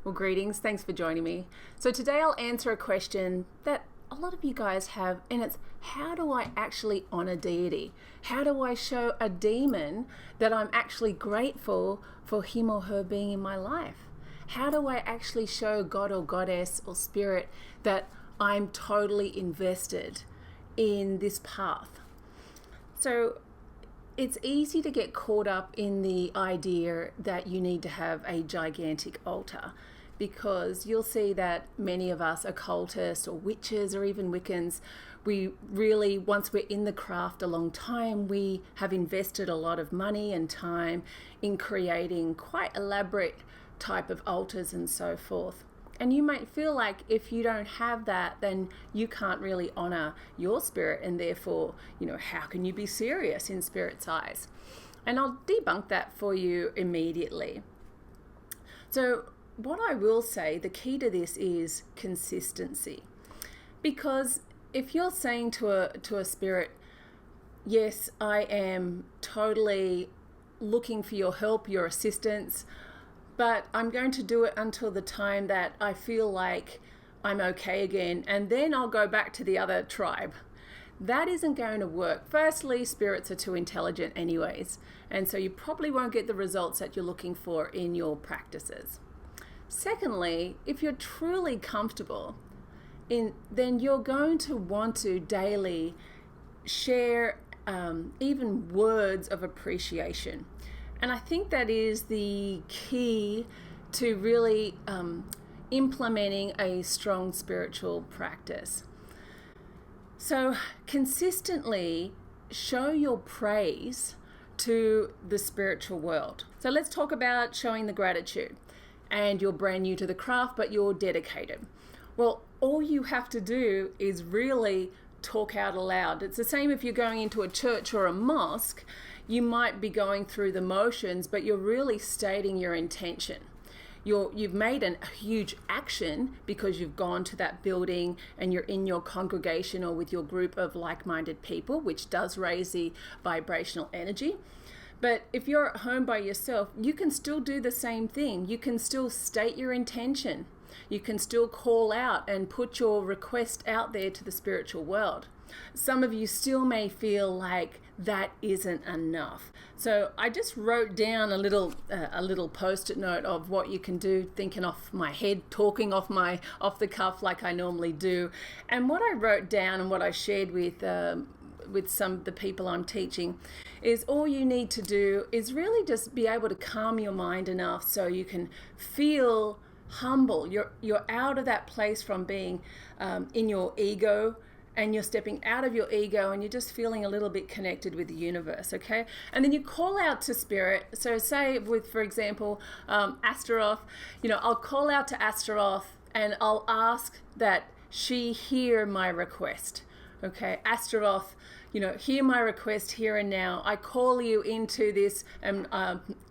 Well, greetings. Thanks for joining me. So today I'll answer a question that a lot of you guys have, and it's how do I actually honor deity? How do I show a demon that I'm actually grateful for him or her being in my life? How do I actually show God or goddess or spirit that I'm totally invested in this path? So it's easy to get caught up in the idea that you need to have a gigantic altar, because you'll see that many of us occultists or witches or even Wiccans, we really, once we're in the craft a long time, we have invested a lot of money and time in creating quite elaborate type of altars and so forth. And you might feel like if you don't have that, then you can't really honor your spirit, and therefore, how can you be serious in spirit's eyes? And I'll debunk that for you immediately. So what I will say, the key to this is consistency. Because if you're saying to a spirit, yes, I am totally looking for your help, your assistance, but I'm going to do it until the time that I feel like I'm okay again, and then I'll go back to the other tribe. That isn't going to work. Firstly, spirits are too intelligent anyways, and so you probably won't get the results that you're looking for in your practices. Secondly, if you're truly comfortable, then you're going to want to daily share even words of appreciation. And I think that is the key to really implementing a strong spiritual practice. So consistently show your praise to the spiritual world. So let's talk about showing the gratitude. And you're brand new to the craft, but you're dedicated. Well, all you have to do is really talk out aloud. It's the same if you're going into a church or a mosque. You might be going through the motions, but you're really stating your intention. You've made a huge action because you've gone to that building and you're in your congregation or with your group of like-minded people, which does raise the vibrational energy. But if you're at home by yourself, you can still do the same thing. You can still state your intention. You can still call out and put your request out there to the spiritual world. Some of you still may feel like that isn't enough. So I just wrote down a little post-it note of what you can do, thinking off my head, talking off the cuff like I normally do. And what I wrote down and what I shared with some of the people I'm teaching is all you need to do is really just be able to calm your mind enough so you can feel humble. You're out of that place from being in your ego, and you're stepping out of your ego and you're just feeling a little bit connected with the universe, okay? And then you call out to spirit. So say with, for example, Astaroth, I'll call out to Astaroth and I'll ask that she hear my request. Okay, Astaroth, hear my request here and now. I call you into this, and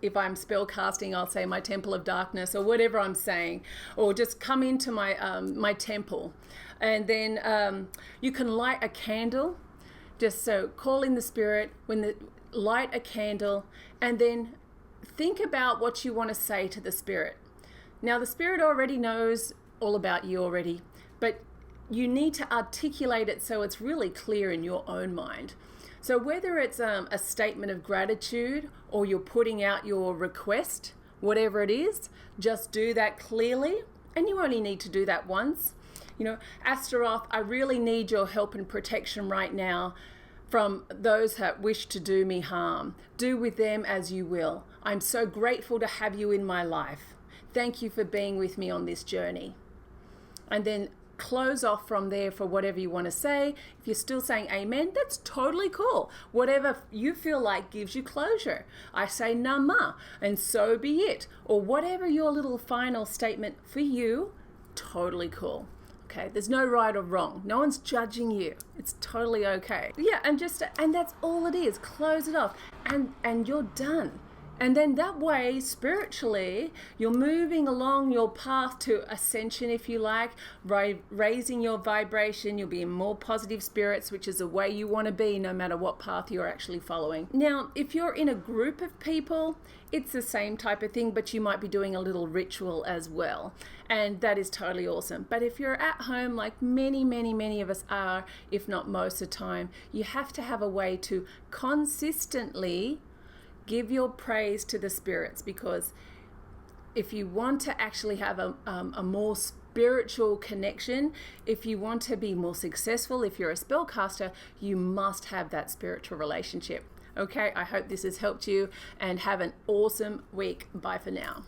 if I'm spell casting, I'll say my temple of darkness or whatever I'm saying, or just come into my temple. And then you can light a candle, just so call in the spirit, light a candle, and then think about what you want to say to the spirit. Now, the spirit already knows all about you already, but you need to articulate it so it's really clear in your own mind. So whether it's a statement of gratitude or you're putting out your request, whatever it is, just do that clearly. And you only need to do that once. Astaroth, I really need your help and protection right now from those that wish to do me harm. Do with them as you will. I'm so grateful to have you in my life. Thank you for being with me on this journey. And then close off from there for whatever you want to say. If you're still saying amen, that's totally cool. Whatever you feel like gives you closure. I say nama, and so be it. Or whatever your little final statement for you, totally cool. Okay, there's no right or wrong. No one's judging you. It's totally okay. Yeah, and that's all it is. Close it off, and you're done. And then that way, spiritually, you're moving along your path to ascension, if you like, raising your vibration. You'll be in more positive spirits, which is the way you want to be, no matter what path you're actually following. Now, if you're in a group of people, it's the same type of thing, but you might be doing a little ritual as well. And that is totally awesome. But if you're at home, like many of us are, if not most of the time, you have to have a way to consistently give your praise to the spirits, because if you want to actually have a more spiritual connection, if you want to be more successful, if you're a spellcaster, you must have that spiritual relationship. Okay, I hope this has helped you, and have an awesome week. Bye for now.